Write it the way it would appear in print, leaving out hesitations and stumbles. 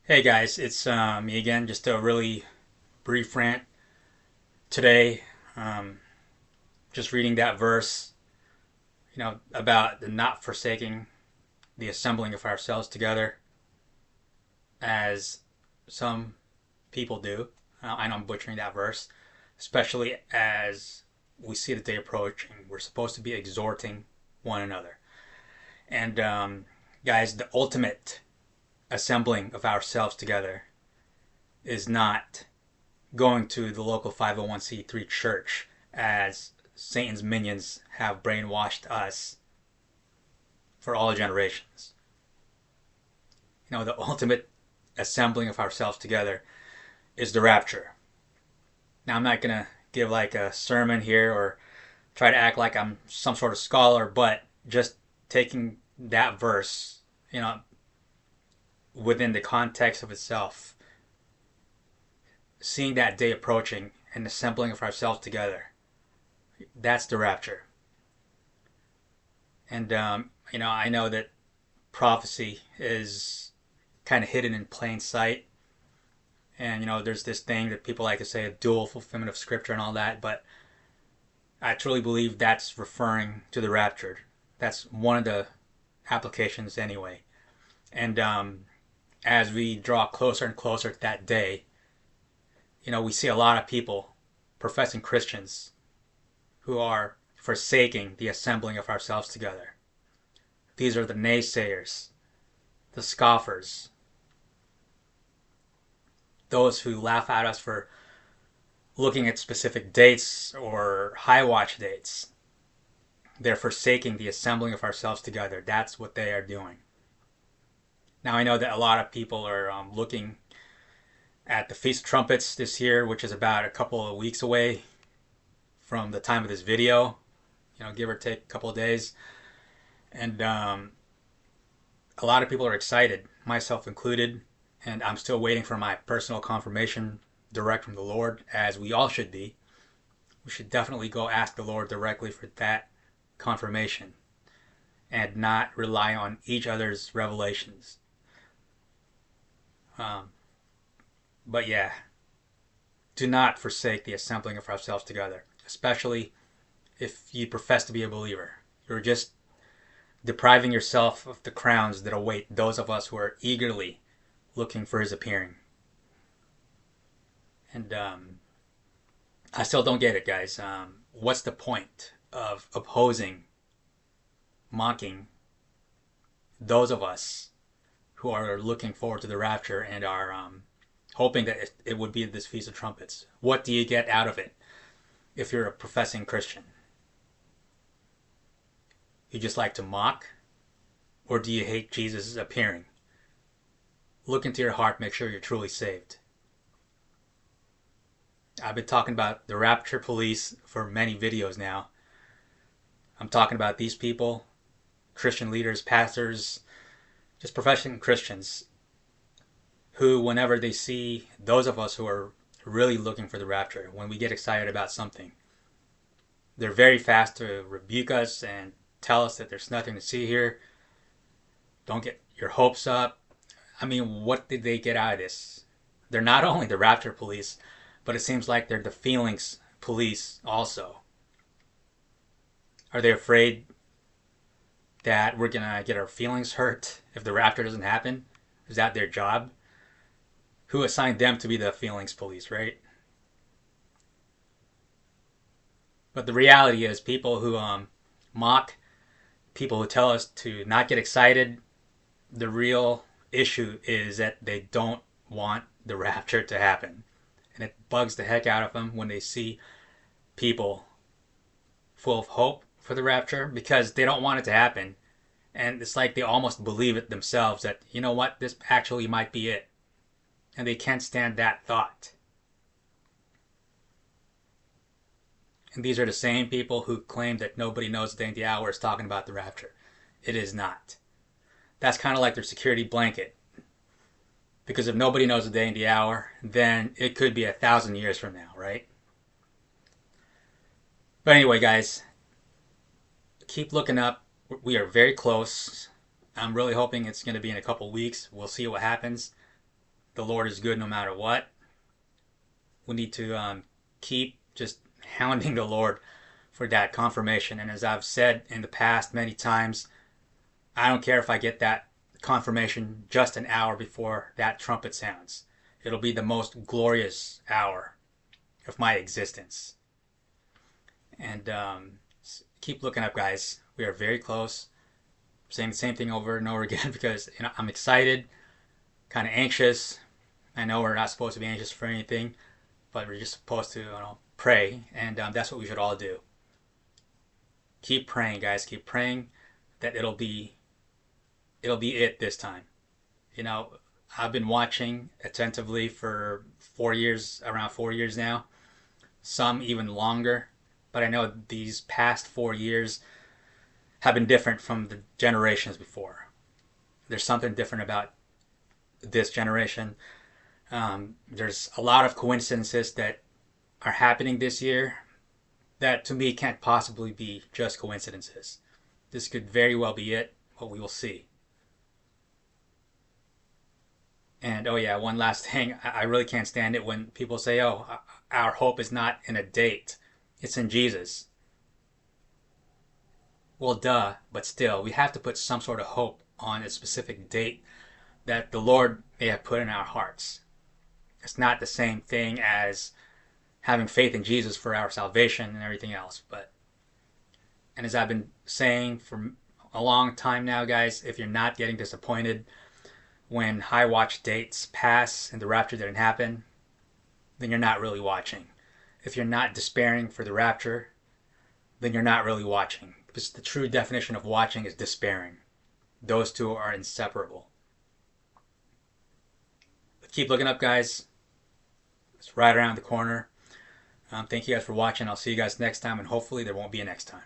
Hey guys, it's me again. Just a really brief rant today. Um, just reading that verse, about the not forsaking the assembling of ourselves together, as some people do. I know I'm butchering that verse, especially as we see the day approaching. We're supposed to be exhorting one another, and guys, the ultimate assembling of ourselves together is not going to the local 501c3 church as Satan's minions have brainwashed us for all generations. The ultimate assembling of ourselves together is the rapture. Now, I'm not going to give like a sermon here or try to act like I'm some sort of scholar, but just taking that verse, within the context of itself, seeing that day approaching and assembling of ourselves together, that's the rapture. And I know that prophecy is kind of hidden in plain sight, and there's this thing that people like to say, a dual fulfillment of scripture and all that. But I truly believe that's referring to the rapture. That's one of the applications, anyway. And as we draw closer and closer to that day, we see a lot of people, professing Christians, who are forsaking the assembling of ourselves together. These are the naysayers, the scoffers, those who laugh at us for looking at specific dates or high watch dates. They're forsaking the assembling of ourselves together. That's what they are doing. Now, I know that a lot of people are looking at the Feast of Trumpets this year, which is about a couple of weeks away from the time of this video, give or take a couple of days. And a lot of people are excited, myself included, and I'm still waiting for my personal confirmation direct from the Lord, as we all should be. We should definitely go ask the Lord directly for that confirmation and not rely on each other's revelations. But yeah, do not forsake the assembling of ourselves together, especially if you profess to be a believer. You're just depriving yourself of the crowns that await those of us who are eagerly looking for his appearing. And I still don't get it, guys. What's the point of opposing, mocking those of us who are looking forward to the rapture and are hoping that it would be this Feast of Trumpets? What do you get out of it if you're a professing Christian? You just like to mock? Or do you hate Jesus' appearing? Look into your heart, make sure you're truly saved. I've been talking about the Rapture Police for many videos now. I'm talking about these people, Christian leaders, pastors, just professing Christians, who, whenever they see those of us who are really looking for the rapture, when we get excited about something, they're very fast to rebuke us and tell us that there's nothing to see here. Don't get your hopes up. I mean, what did they get out of this? They're not only the Rapture Police, but it seems like they're the feelings police also. Are they afraid that we're going to get our feelings hurt if the rapture doesn't happen? Is that their job? Who assigned them to be the feelings police, right? But the reality is, people who mock, people who tell us to not get excited, the real issue is that they don't want the rapture to happen. And it bugs the heck out of them when they see people full of hope for the rapture, because they don't want it to happen. And it's like they almost believe it themselves that, you know what, this actually might be it. And they can't stand that thought. And these are the same people who claim that nobody knows the day and the hour is talking about the rapture. It is not. That's kind of like their security blanket. Because if nobody knows the day and the hour, then it could be 1,000 years from now, right? But anyway, guys, keep looking up. We are very close. I'm really hoping it's going to be in a couple weeks. We'll see what happens. the Lord is good no matter what. We need to keep just hounding the Lord for that confirmation. And as I've said in the past many times, I don't care if I get that confirmation just an hour before that trumpet sounds. It'll be the most glorious hour of my existence. And keep looking up, guys. We are very close. I'm saying the same thing over and over again because I'm excited, kind of anxious. I know we're not supposed to be anxious for anything, but we're just supposed to pray, and that's what we should all do. Keep praying, guys. Keep praying that it'll be it this time. I've been watching attentively for 4 years, around 4 years now, some even longer. But I know these past 4 years have been different from the generations before. There's something different about this generation. There's a lot of coincidences that are happening this year that to me can't possibly be just coincidences. This could very well be it, but we will see. And oh yeah, one last thing. I really can't stand it when people say, oh, our hope is not in a date. It's in Jesus. Well, duh, but still, we have to put some sort of hope on a specific date that the Lord may have put in our hearts. It's not the same thing as having faith in Jesus for our salvation and everything else. And as I've been saying for a long time now, guys, if you're not getting disappointed when high watch dates pass and the rapture didn't happen, then you're not really watching. If you're not despairing for the rapture, then you're not really watching. Because the true definition of watching is despairing. Those two are inseparable. But keep looking up, guys. It's right around the corner. Thank you guys for watching. I'll see you guys next time, and hopefully there won't be a next time.